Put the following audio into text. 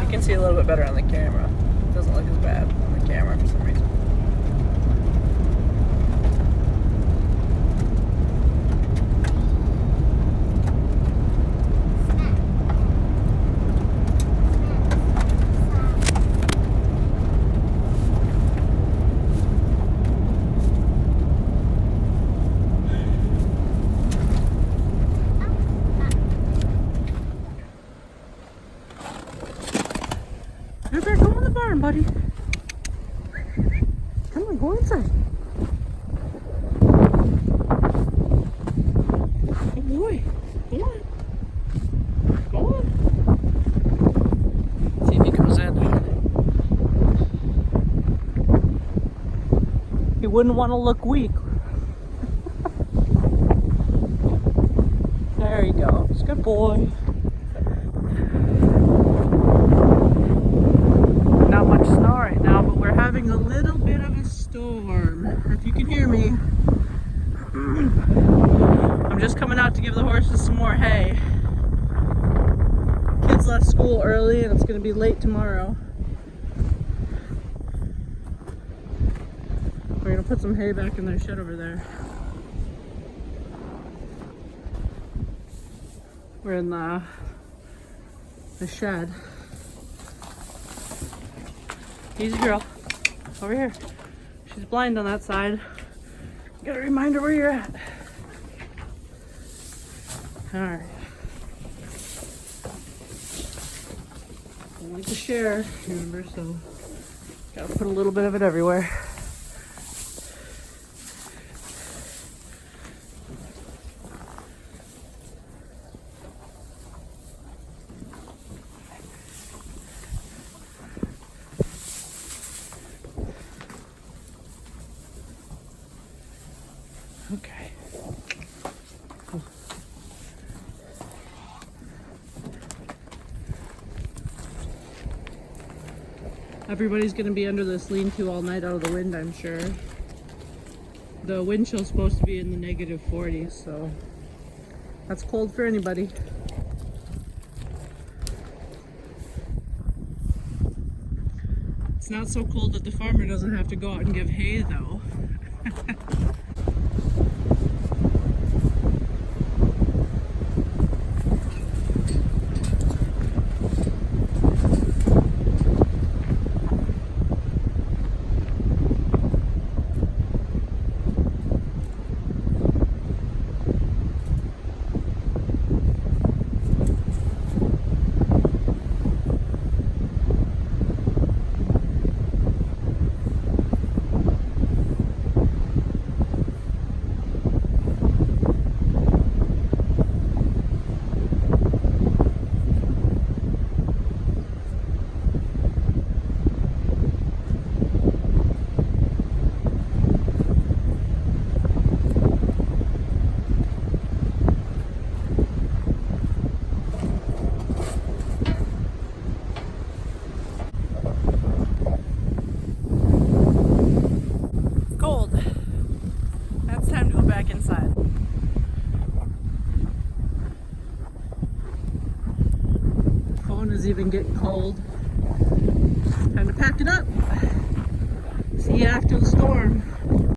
You can see a little bit better on the camera. It doesn't look as bad on the camera for some reason. You better go in the barn, buddy. Come on, go inside. Good boy. Go on. Go on. See if he goes in. He wouldn't want to look weak. There he goes. Good boy. Not much snow right now, but we're having a little bit of a storm. If you can hear me. I'm just coming out to give the horses some more hay. Kids left school early and it's going to be late tomorrow. We're going to put some hay back in their shed over there. We're in the shed. Easy girl. Over here. She's blind on that side. Gotta remind her where you're at. Alright. I want to share, remember, so gotta put a little bit of it everywhere. Okay. Cool. Everybody's gonna be under this lean-to all night out of the wind, I'm sure. The wind chill's supposed to be in the negative 40s, so that's cold for anybody. It's not so cold that the farmer doesn't have to go out and give hay, though. Back inside. The phone is even getting cold. Time to pack it up. See you after the storm.